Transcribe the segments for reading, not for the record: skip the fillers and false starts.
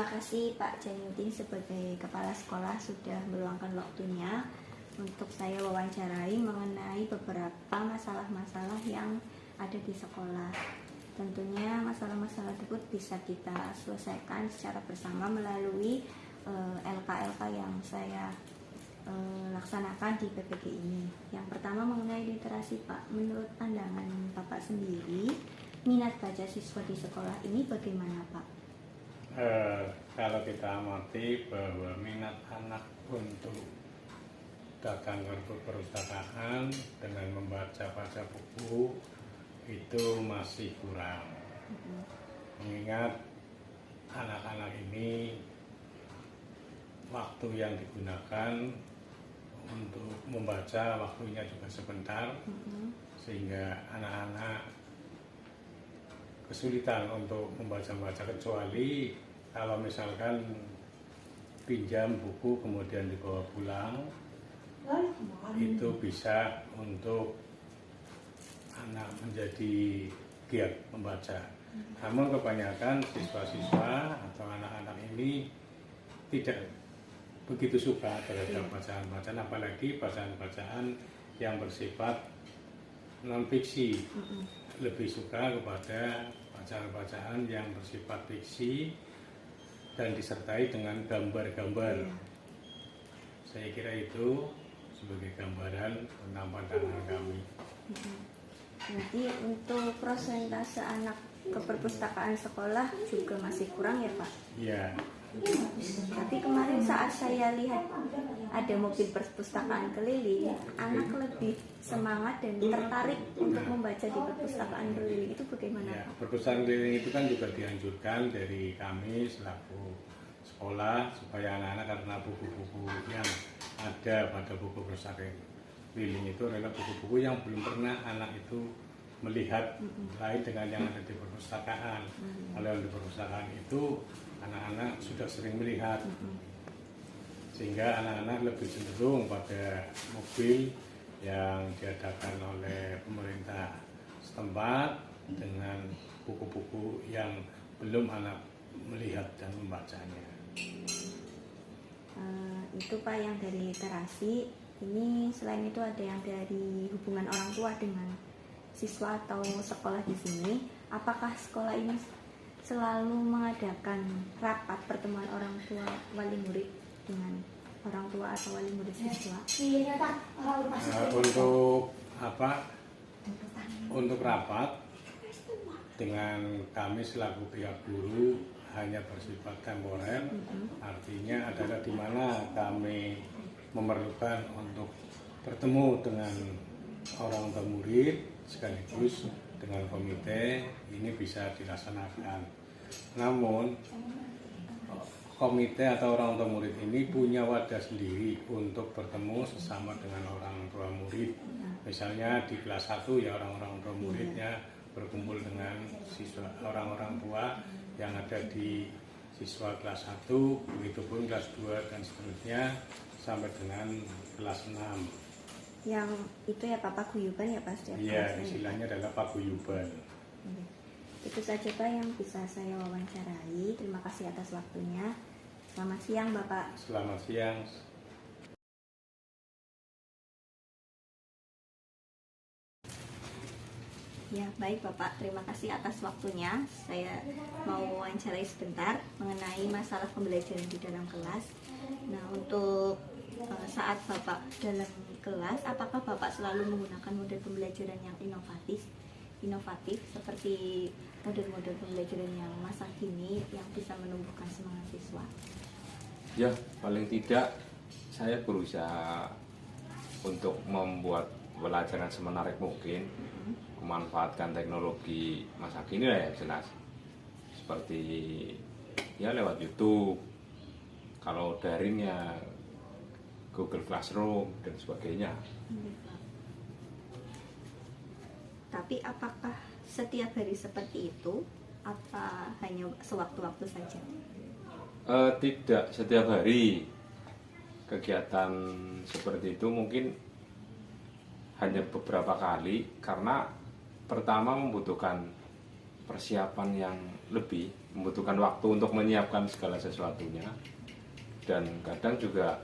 kasih Pak Jainuddin sebagai kepala sekolah sudah meluangkan waktunya untuk saya wawancarai mengenai beberapa masalah-masalah yang ada di sekolah. Tentunya masalah-masalah tersebut bisa kita selesaikan secara bersama melalui LK-LK yang saya laksanakan di PPG ini. Yang pertama mengenai literasi Pak, menurut pandangan Bapak sendiri, minat baca siswa di sekolah ini bagaimana Pak? Kalau kita amati bahwa minat anak untuk datang ke perpustakaan dengan membaca buku itu masih kurang. Mengingat anak-anak ini waktu yang digunakan untuk membaca waktunya juga sebentar, sehingga anak-anak kesulitan untuk membaca kecuali kalau misalkan pinjam buku kemudian dibawa pulang, itu bisa untuk anak menjadi giat membaca. Namun kebanyakan siswa-siswa atau anak-anak ini tidak begitu suka terhadap bacaan-bacaan, apalagi bacaan-bacaan yang bersifat non-fiksi. Lebih suka kepada bacaan-bacaan yang bersifat fiksi dan disertai dengan gambar-gambar. Saya kira itu sebagai gambaran tentang pandangan kami. Berarti untuk persentase anak ke perpustakaan sekolah juga masih kurang ya Pak? Iya. Tapi kemarin saat saya lihat ada mobil perpustakaan keliling, anak lebih semangat dan tertarik untuk membaca di perpustakaan keliling. Itu bagaimana Ya, Pak? perpustakaan keliling itu kan juga dianjurkan dari kami selaku sekolah supaya anak-anak, karena buku-buku yang ada pada buku perpustakaan keliling itu adalah buku-buku yang belum pernah anak itu melihat, lain dengan yang ada di perpustakaan. Kalau yang di perpustakaan itu anak-anak sudah sering melihat, sehingga anak-anak lebih cenderung pada mobil yang diadakan oleh pemerintah setempat dengan buku-buku yang belum anak melihat dan membacanya. Itu Pak yang dari literasi. Ini selain itu ada yang dari hubungan orang tua dengan siswa atau sekolah di sini. Apakah sekolah ini selalu mengadakan rapat pertemuan orang tua wali murid dengan orang tua atau wali murid siswa? Untuk rapat dengan kami selaku pihak guru hanya bersifat temporer, artinya adalah di mana kami memerlukan untuk bertemu dengan orang tua murid sekaligus dengan komite, ini bisa dilaksanakan. Namun komite atau orang tua murid ini punya wadah sendiri untuk bertemu sesama dengan orang tua murid. Misalnya di kelas 1 ya orang-orang tua muridnya berkumpul dengan siswa, orang-orang tua yang ada di siswa kelas 1, begitupun kelas 2 dan seterusnya sampai dengan kelas 6. Yang itu ya Pak paguyuban ya Pak setiap Iya, istilahnya adalah paguyuban. Itu saja Pak yang bisa saya wawancarai. Terima kasih atas waktunya. Selamat siang Bapak. Selamat siang. Ya baik Bapak, terima kasih atas waktunya. Saya mau wawancarai sebentar mengenai masalah pembelajaran di dalam kelas. Nah untuk saat Bapak dalam kelas, apakah Bapak selalu menggunakan model pembelajaran yang inovatif seperti model-model pembelajaran yang masa kini yang bisa menumbuhkan semangat siswa? Ya, paling tidak saya berusaha untuk membuat pelajaran semenarik mungkin, memanfaatkan teknologi masa kini lah ya jelas, seperti ya lewat YouTube, kalau daring ya Google Classroom dan sebagainya. Tapi apakah setiap hari seperti itu atau hanya sewaktu-waktu saja? Tidak setiap hari. Kegiatan seperti itu mungkin hanya beberapa kali, karena pertama membutuhkan persiapan yang lebih, membutuhkan waktu untuk menyiapkan segala sesuatunya. Dan kadang juga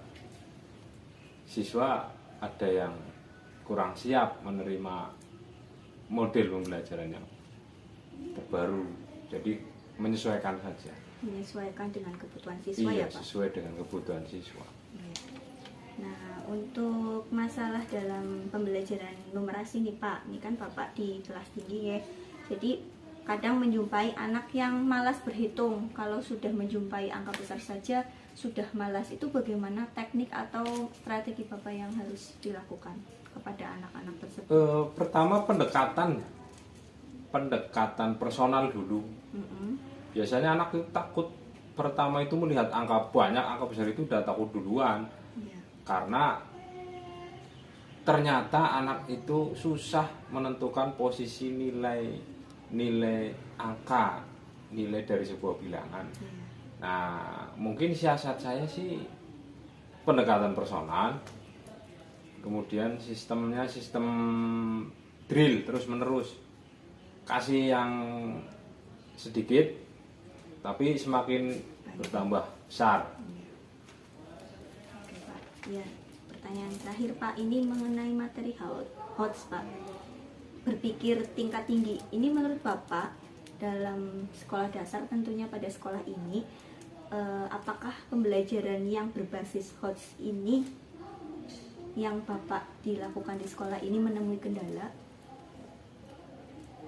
siswa ada yang kurang siap menerima model pembelajaran yang terbaru, jadi menyesuaikan saja. Menyesuaikan dengan kebutuhan siswa Iya, ya Pak? sesuai dengan kebutuhan siswa. Iya. Nah, untuk masalah dalam pembelajaran numerasi nih Pak, ini kan Bapak di kelas tinggi ya, jadi kadang menjumpai anak yang malas berhitung. Kalau sudah menjumpai angka besar saja sudah malas, itu bagaimana teknik atau strategi Bapak yang harus dilakukan kepada anak-anak tersebut? Pertama pendekatan personal dulu. Biasanya anak itu takut, pertama itu melihat angka banyak, angka besar itu udah takut duluan. Iya. Karena ternyata anak itu susah menentukan posisi nilai angka, nilai dari sebuah bilangan. Iya. Nah, mungkin siasat saya sih pendekatan personal, kemudian sistemnya sistem drill terus menerus, kasih yang sedikit tapi semakin bertambah besar. Oke Pak. Ya, pertanyaan terakhir Pak, ini mengenai materi HOTS Pak. Berpikir tingkat tinggi, ini menurut Bapak dalam sekolah dasar, tentunya pada sekolah ini, apakah pembelajaran yang berbasis HOTS ini yang Bapak dilakukan di sekolah ini menemui kendala?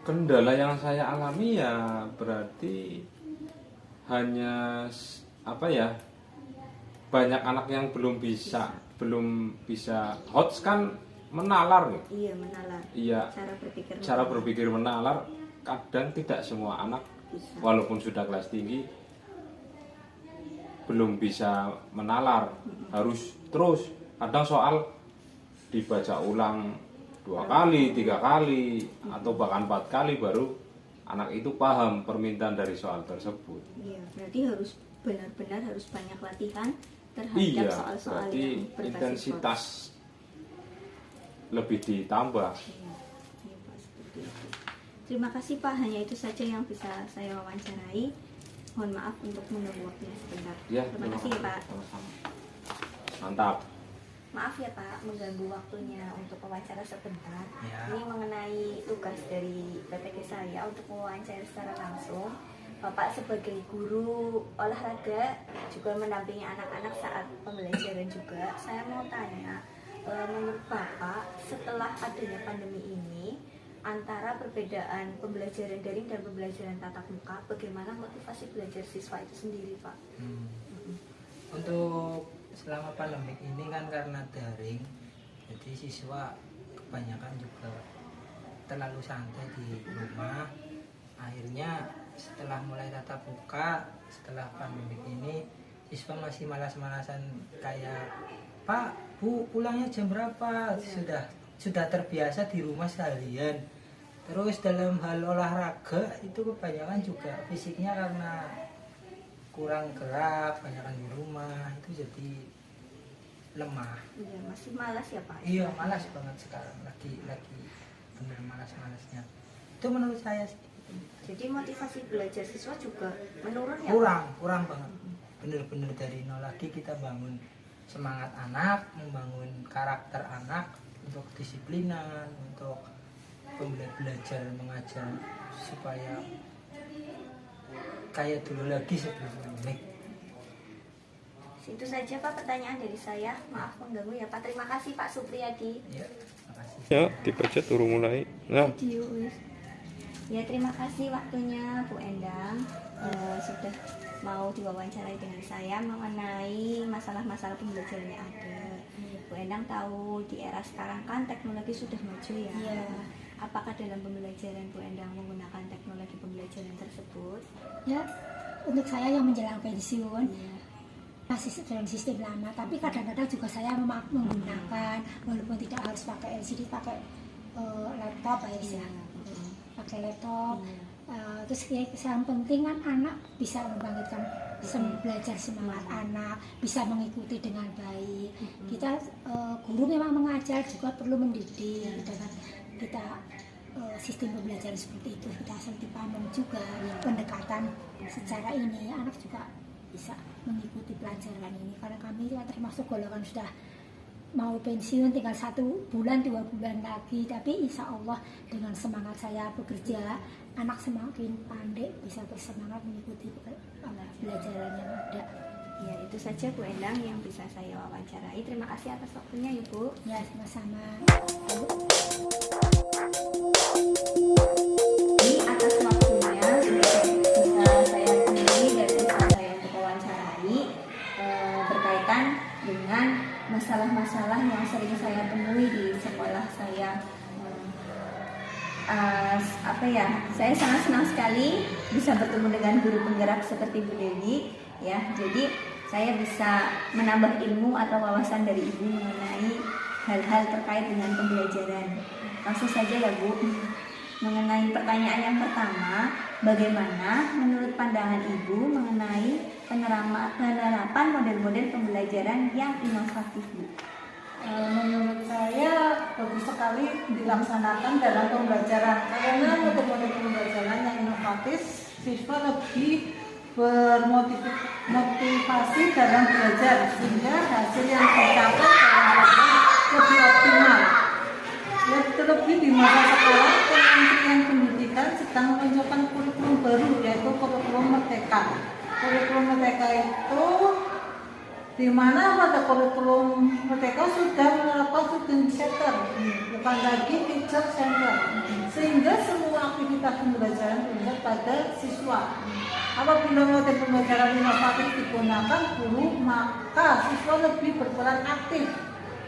Kendala yang saya alami ya berarti hanya banyak anak yang belum bisa HOTS kan menalar nih. Iya, menalar. Iya. Cara berpikir menalar, kadang tidak semua anak bisa. Walaupun sudah kelas tinggi belum bisa menalar. Harus terus, kadang soal dibaca ulang 2 kali, 3 kali, atau bahkan 4 kali baru anak itu paham permintaan dari soal tersebut. Iya, berarti harus benar-benar harus banyak latihan terhadap soal-soal yang berbasis intensitas lebih ditambah. Iya, iya Pak, seperti itu. Terima kasih Pak, hanya itu saja yang bisa saya wawancarai. Mohon maaf untuk menunggu waktunya sebentar. Ya, Terima kasih ya Pak. Sama-sama. Mantap. Maaf ya Pak, mengganggu waktunya untuk wawancara sebentar. Ya. Ini mengenai tugas dari PPG saya untuk mewawancara secara langsung. Bapak sebagai guru olahraga juga mendampingi anak-anak saat pembelajaran juga. Saya mau tanya, menurut Bapak setelah adanya pandemi ini, antara perbedaan pembelajaran daring dan pembelajaran tatap muka, bagaimana motivasi belajar siswa itu sendiri Pak? Untuk selama pandemi ini kan karena daring, jadi siswa kebanyakan juga terlalu santai di rumah. Akhirnya setelah mulai tatap muka, setelah pandemi ini, siswa masih malas-malasan kayak, Pak, Bu, pulangnya jam berapa? Sudah terbiasa di rumah seharian. Terus dalam hal olahraga itu kebanyakan juga fisiknya karena kurang gerak, kebanyakan di rumah, itu jadi lemah. Iya, masih malas ya Pak? Iya, malas banget sekarang, lagi bener malas-malasnya. Itu menurut saya sih. Jadi motivasi belajar siswa juga menurun ya? Kurang banget. Bener-bener dari nol lagi kita bangun semangat anak, membangun karakter anak untuk disiplinan, untuk belajar mengajar supaya kayak dulu lagi sebelum pandemi. Itu saja Pak pertanyaan dari saya. Maaf mengganggu ya Pak. Terima kasih Pak Supriyadi. Ya, terima kasih. Ya, dipencet turun mulai. Nah, Video, wis. Ya, terima kasih waktunya Bu Endang sudah mau diwawancarai dengan saya mengenai masalah-masalah pembelajaran yang ada. Bu Endang tahu di era sekarang kan teknologi sudah maju ya. Iya. Apakah dalam pembelajaran Bu Endang menggunakan teknologi pembelajaran tersebut? Ya, untuk saya yang menjelang pensiun Iya. masih dalam sistem lama, tapi kadang-kadang juga saya menggunakan, walaupun tidak harus pakai LCD, pakai laptop ya, Iya. pakai laptop. Iya. Terus yang penting kan anak bisa membangkitkan belajar semangat anak, bisa mengikuti dengan baik. Kita guru memang mengajar juga perlu mendidik, dengan kita sistem pembelajaran seperti itu kita seperti paham juga pendekatan secara ini anak juga bisa mengikuti pelajaran ini karena kami juga termasuk golongan sudah mau pensiun tinggal 1 bulan 2 bulan lagi, tapi insya Allah dengan semangat saya bekerja anak semakin pandai bisa bersemangat mengikuti pelajaran yang ada. Ya, itu saja Bu Endang yang bisa saya wawancarai. Terima kasih atas waktunya Ibu. Ya, sama-sama. Ini atas waktunya bisa saya temui dan bisa saya untuk wawancarai berkaitan dengan masalah-masalah yang sering saya temui di sekolah saya. Saya sangat senang sekali bisa bertemu dengan guru penggerak seperti Bu Dewi. Ya, jadi saya bisa menambah ilmu atau wawasan dari Ibu mengenai hal-hal terkait dengan pembelajaran. Langsung saja ya Bu, mengenai pertanyaan yang pertama, bagaimana menurut pandangan Ibu mengenai penerapan model-model pembelajaran yang inovatif Bu? Menurut saya bagus sekali dilaksanakan dalam pembelajaran karena model-model pembelajaran yang inovatif siswa lebih bermotivasi dalam belajar sehingga hasil yang dicapai lebih optimal. Terlebih di masa sekarang Kementerian Pendidikan sedang menunjukkan kurikulum baru yaitu kurikulum Merdeka. Kurikulum Merdeka itu di mana pada kurikulum Merdeka sudah menerapkan student center, bukan lagi teacher center, sehingga semua aktivitas pembelajaran berpusat pada siswa. Apabila model pembelajaran inovatif digunakan guru, maka siswa lebih berperan aktif,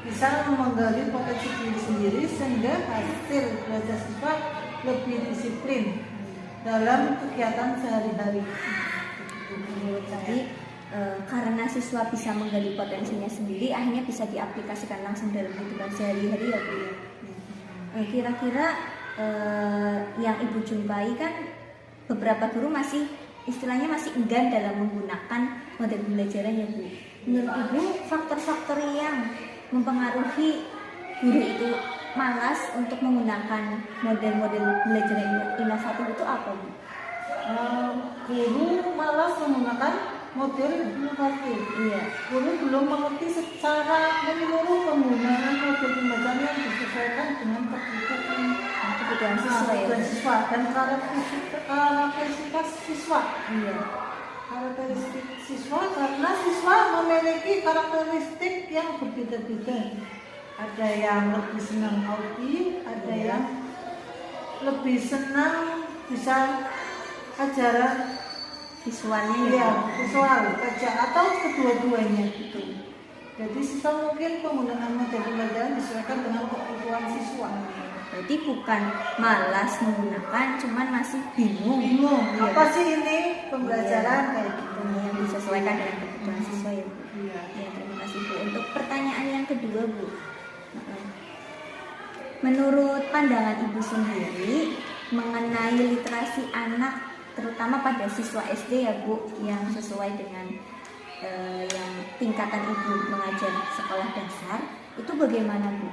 bisa menggali potensi diri sendiri sehingga hasil belajar siswa lebih disiplin dalam kegiatan sehari-hari. Menurut saya, karena siswa bisa menggali potensinya sendiri, akhirnya bisa diaplikasikan langsung dalam kehidupan sehari-hari ya Bu. Kira-kira yang Ibu jumpai kan beberapa guru istilahnya masih enggan dalam menggunakan model pembelajaran ya Bu. Menurut Ibu, faktor-faktor yang mempengaruhi guru itu malas untuk menggunakan model-model belajar inovatif itu apa Bu? Guru malas menggunakan model inovatif. Iya. Guru belum mengerti secara menyeluruh penggunaan model pembelajaran yang disesuaikan dengan Kebutuhan siswa ya Bu? siswa dan karakteristik siswa. Iya. Karakteristik siswa karena siswa memiliki karakteristik yang berbeda-beda. Ada yang lebih senang audit, ada yang lebih senang bisa ajaran Visualnya ya visual aja atau kedua-duanya gitu. Jadi siswa mungkin penggunaan model pembelajaran disesuaikan dengan kebutuhan siswa. Berarti bukan malas menggunakan, cuman masih bingung. Iya. Apa sih ini pembelajaran kayak gitu? Yang disesuaikan dengan kebutuhan siswa ya Bu. Iya. Ya, terima kasih Bu. Untuk pertanyaan yang kedua Bu, menurut pandangan Ibu sendiri mengenai literasi anak, terutama pada siswa SD ya Bu, yang sesuai dengan yang tingkatan Ibu mengajar sekolah dasar, itu bagaimana Bu?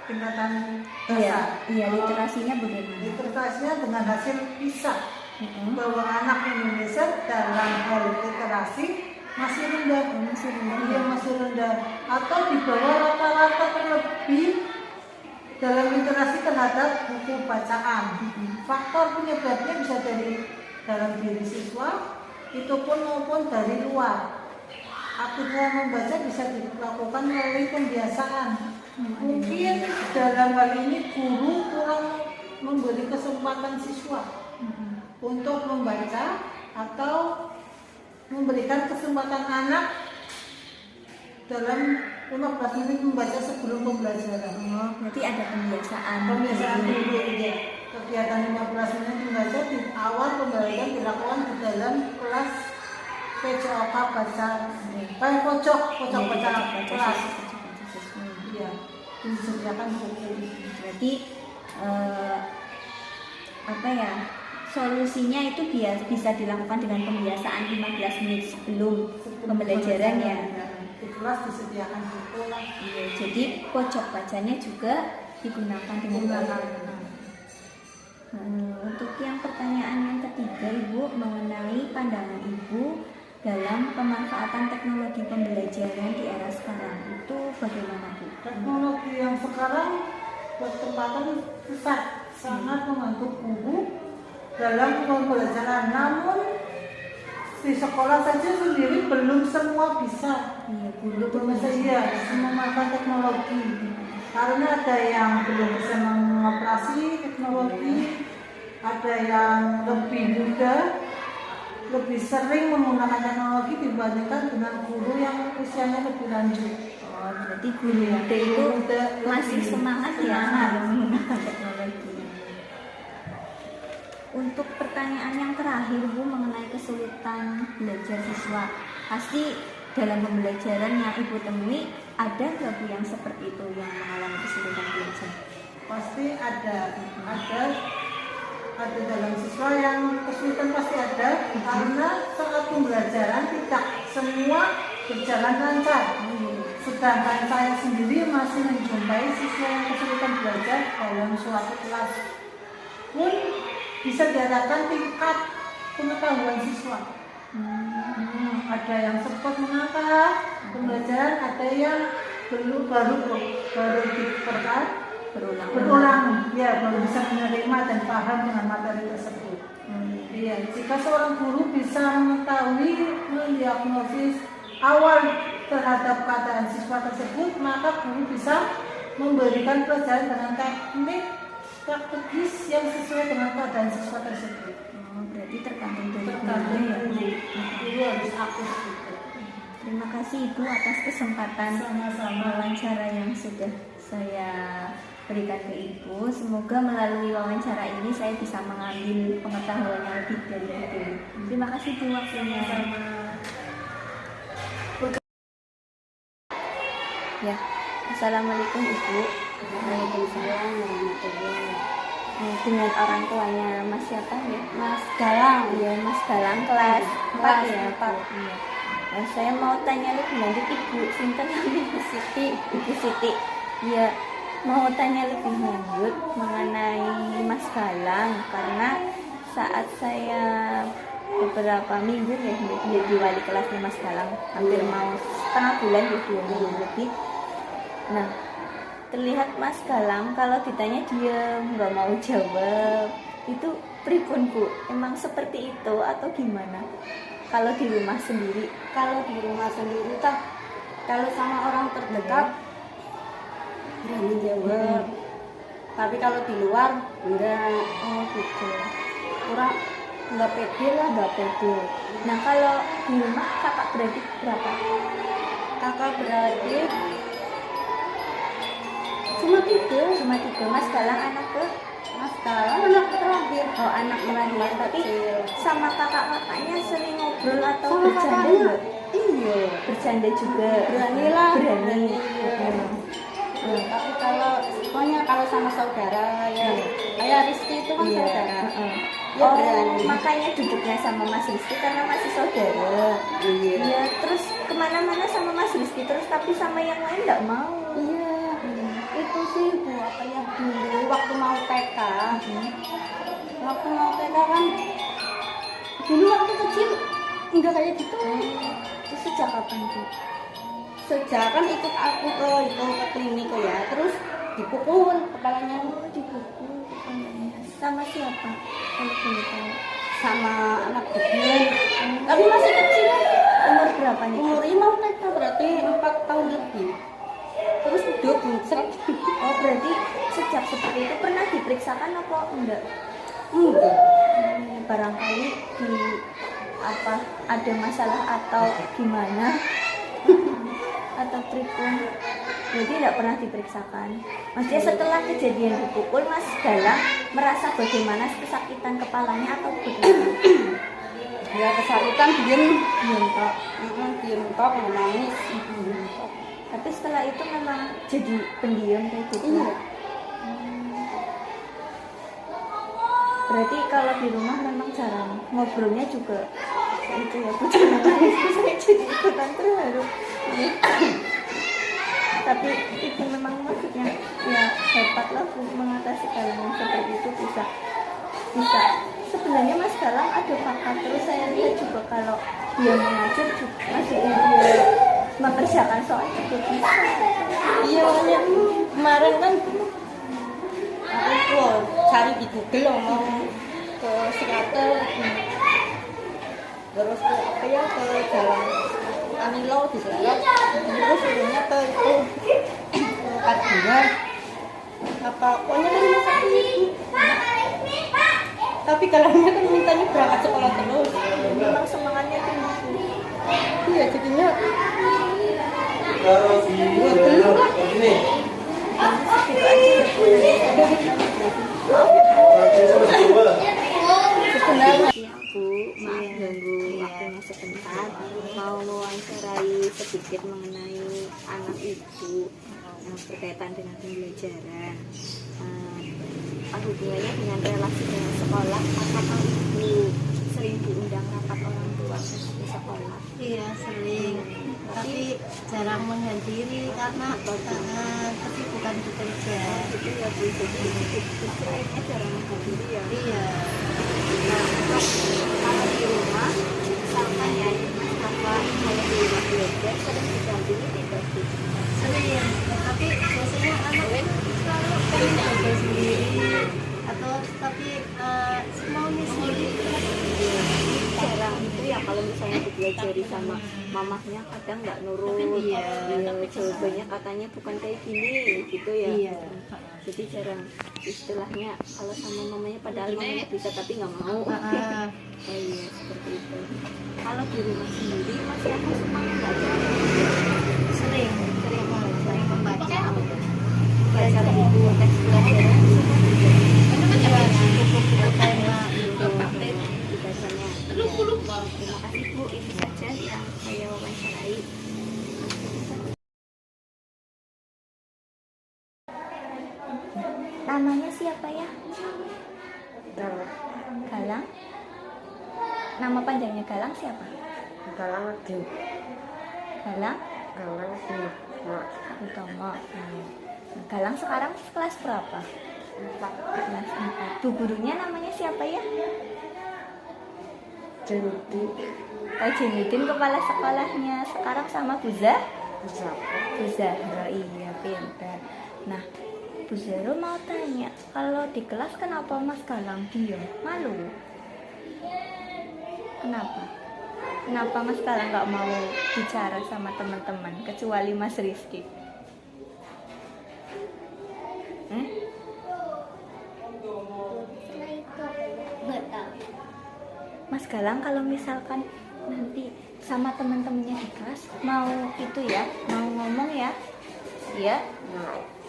Tingkatan Iya, dasar. literasinya bagaimana? Literasinya dengan hasil PISA bahwa anak Indonesia dalam hal literasi masih rendah. Iya, masih rendah atau di bawah rata-rata terlebih dalam literasi terhadap buku bacaan. Faktor penyebabnya bisa dari dalam diri siswa, itu pun maupun dari luar. Aktivitas membaca bisa dilakukan melalui pembiasaan. Mungkin dalam hal ini guru kurang memberi kesempatan siswa untuk membaca atau memberikan kesempatan anak dalam 15 menit membaca sebelum pembelajaran. Berarti ada pembiasaan. Pembiasaan dulu ya. Kegiatan 15 menit membaca di awal pembelajaran dilakukan di dalam kelas PJOK baca. Pojok baca kelas. Iya, disediakan buku. Berarti solusinya itu bisa dilakukan dengan pembiasaan 15 menit sebelum pembelajaran ya. Di kelas disediakan buku. Iya, jadi pojok bacanya juga digunakan dengan baik. Untuk yang pertanyaan yang ketiga, Ibu, mengenai pandangan Ibu dalam pemanfaatan teknologi pembelajaran di era sekarang itu bagaimana, Bu? Teknologi yang sekarang berkembang pesat, sangat membantu guru dalam pembelajaran. Namun di sekolah saja sendiri belum semua bisa. Iya, guru Memakai teknologi. Karena ada yang belum bisa mengoperasi teknologi, ada yang lebih sering menggunakan teknologi dibandingkan dengan guru yang usianya lebih lanjut. Oh, berarti guru yang itu masih semangat ya menggunakan teknologi. Untuk pertanyaan yang terakhir, Bu, mengenai kesulitan belajar siswa, pasti dalam pembelajaran yang Ibu temui ada nggak, Bu, yang seperti itu, yang mengalami kesulitan belajar? Pasti ada dalam siswa yang kesulitan, pasti ada, karena saat pembelajaran tidak semua berjalan lancar. Sedangkan saya sendiri masih menjumpai siswa yang kesulitan belajar dalam suatu kelas pun bisa dikatakan tingkat pengetahuan siswa. Ada yang cepat menangkap pembelajaran, ada yang baru berulang, ya, baru bisa menerima dan paham dengan materi tersebut. Iya, jika seorang guru bisa mengetahui, mendiagnosis awal terhadap keadaan siswa tersebut, maka guru bisa memberikan pelajaran dengan teknik strategis yang sesuai dengan keadaan siswa tersebut. Berarti tergantung dari guru harus aktif gitu. Terima kasih, Ibu, atas kesempatan wawancara yang sudah saya berikan ke Ibu. Semoga melalui wawancara ini saya bisa mengambil pengetahuan yang lebih dari Ibu. Terima kasih, Bu, waktunya. Ya, Assalamualaikum, Ibu. Waalaikumsalam warahmatullahi. Dengan orang tuanya Mas siapa ya? Mas Galang. Ya, Mas Galang kelas 4 ya, 4. Iya. Nah, saya mau tanya lebih lanjut, Ibu. Sinten Ibu Siti. Ibu Siti. Iya, mau tanya lebih lanjut mengenai Mas Galang, karena saat saya beberapa minggu ya menjadi wali kelasnya Mas Galang, hampir mau setengah bulan ya, 2 minggu lebih. Nah, terlihat Mas Galang kalau ditanya dia nggak mau jawab. Itu pripun, Bu? Emang seperti itu atau gimana? Kalau di rumah sendiri? Kalau di rumah sendiri tak, kalau sama orang terdekat berani jawab. Tapi kalau di luar enggak. Oh gitu. Kurang enggak pede lah. Nggak pede. Nah, kalau di rumah kakak beradik berapa? Kakak beradik cuma 3. Mas Galang anak ke? Mas Galang anak terakhir. Oh, anak terakhir. Tapi sama kakak-kakaknya sering ngobrol atau Sama bercanda kakaknya, nggak? iya. Bercanda juga. Beranilah. Berani. Tapi kalau sama saudara ya, kayak Rizky itu kan Iya. saudara. Oh, berani. makanya duduknya sama Mas Rizky karena masih saudara. Iya. Iya, terus kemana-mana sama Mas Rizky terus, tapi sama yang lain nggak mau. Iya. Itu sih Bu, apa ya, dulu waktu mau TK. Waktu mau TK kan dulu waktu kecil enggak kayak gitu. Itu sejak kapan, Bu? Sejak kan ikut aku ke klinik ya, terus dipukul kepalanya. Oh, dipukul kepalanya. Sama siapa? Kalau boleh tahu. Sama anak kecil. Tapi masih kecil. Umur berapa nih? Umurnya mau TK berarti 4 tahun lebih. Terus udah buncet. Oh, berarti sejak seperti itu pernah diperiksakan apa enggak? Enggak. Barangkali di apa ada masalah atau gimana? Atau pripun? Jadi tidak pernah diperiksakan. Maksudnya setelah kejadian dipukul, Mas Galang merasa bagaimana, kesakitan kepalanya atau bagaimana? Ya kesakitan diem Nyontok. diem tok nangis. Tapi setelah itu memang jadi pendiam kayak gitu. Iya. Berarti kalau di rumah memang jarang ngobrolnya juga itu ya, jangan nangis, saya jadi ikutan terharu. tapi itu memang maksudnya ya hebat lah Bu, mengatasi kalangan seperti itu bisa sebenarnya Mas Galang ada bakat. Terus saya lihat juga kalau dia mengajar juga maksudnya dia mengerjakan soal juga bisa. Iya, makanya kemarin kan aku cari di Google mau ke Seattle, terus ke apa ya, ke jalan Anilo di sana, terus suruhnya ke itu Kaduna apa pokoknya kan masak itu, tapi kalanya kan mintanya berangkat sekolah terus. Memang semangatnya tinggi. Iya, jadinya Sebenarnya siang Bu, maaf ganggu waktunya sebentar. Mau mewawancarai sedikit mengenai anak Ibu yang berkaitan dengan pembelajaran. Apa hubungannya dengan relasi dengan sekolah? Apakah Ibu sering diundang rapat orang tua di sekolah? iya sering, tapi jarang menghadiri karena kesibukan bekerja. Itu ya Bu, jadi kayaknya jarang menghadiri ya. Iya. Nah, kalau di rumah, misalkan ya, apa kalau di rumah belajar sering didampingi tidak sih? Sering, tapi biasanya anak selalu pengen belajar sendiri atau tapi maunya sendiri. Jarang itu ya kalau misalnya dipelajari sama mamahnya kadang nggak nurut. Iya. Jawabannya katanya bukan kayak gini gitu ya. Iya. Jadi jarang istilahnya kalau sama mamanya padahal mamanya bisa tapi nggak mau. Oh iya seperti itu. Kalau di rumah sendiri masih aku semangat baca. Sering membaca. Baca buku teks pelajaran semua juga. Buku-buku tema itu. Dibacanya. Terima kasih Bu, itu saja yang saya wawancarai. Namanya siapa ya? Galang. Nama panjangnya Galang siapa? Galang lagi. Galang Utomo. Galang sekarang kelas berapa? Kelas 4. Bu gurunya namanya siapa ya? Pak Jenudin kepala sekolahnya. Sekarang sama Bu Zahra. Iya pintar. Nah Bu Zahra mau tanya, kalau di kelas kenapa Mas Galang diam? Malu? Kenapa Mas Galang nggak mau bicara sama teman-teman kecuali Mas Rizky? Mas Galang kalau misalkan nanti sama teman-temannya di kelas mau itu ya, mau ngomong ya? Iya?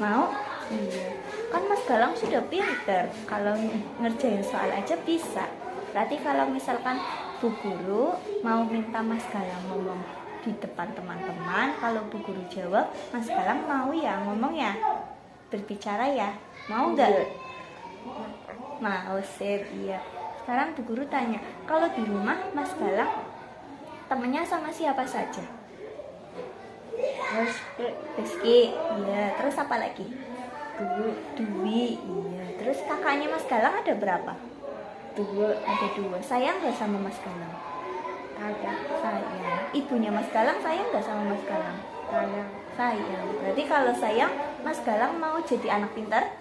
Mau? Iya. Kan Mas Galang sudah pinter, kalau ngerjain soal aja bisa. Berarti kalau misalkan Bu Guru mau minta Mas Galang ngomong di depan teman-teman, kalau Bu Guru jawab, Mas Galang mau ya ngomong ya? Berbicara ya? Mau nggak? Mau, sip, iya. Sekarang Bu Guru tanya, kalau di rumah Mas Galang temennya sama siapa saja? Rizky, iya. Terus apa lagi? Dwi, iya. Terus kakaknya Mas Galang ada berapa? Ada 2. Sayang nggak sama Mas Galang? Sayang. Ibunya Mas Galang sayang nggak sama Mas Galang? Sayang. Berarti kalau sayang, Mas Galang mau jadi anak pintar?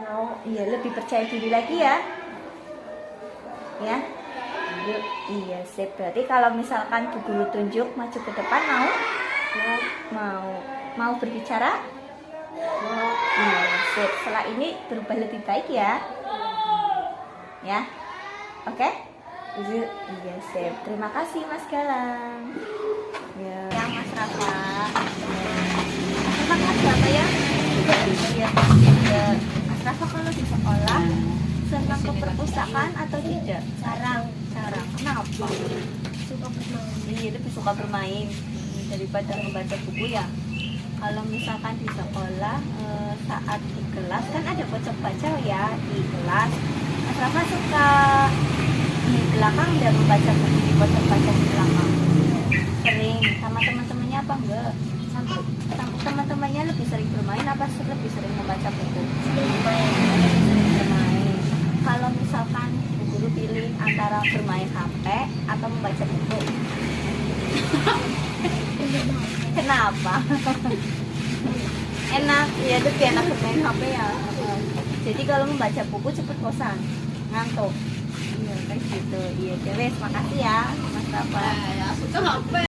Mau. Iya, lebih percaya diri lagi ya. Ya. Iya, sip. Berarti kalau misalkan Bu Guru tunjuk maju ke depan mau berbicara? Iya, sip. Setelah ini berubah lebih baik ya. Ya. Oke? Iya, sip. Terima kasih Mas Galang. Ya, Mas Rafa. Mas Rafa ya? Iya. Mas Rafa kalau di sekolah senang ke perpustakaan atau tidak? Jarang. Kenapa? Suka bermain. Iya, lebih suka bermain daripada membaca buku ya. Kalau misalkan di sekolah saat di kelas kan ada pojok baca ya di kelas. Mas Rafa suka di belakang dan membaca buku di pojok baca di belakang. Sering sama teman-temannya apa enggak? Teman-temannya lebih sering bermain apa lebih sering membaca buku? Lebih baik. Lebih sering bermain. Kalau misalkan Bu Guru pilih antara bermain HP atau membaca buku, kenapa? Enak, ya lebih enak bermain HP ya. Jadi kalau membaca buku cepet bosan, ngantuk. Iya kayak gitu. Iya, wes makasih ya Mas Rafa.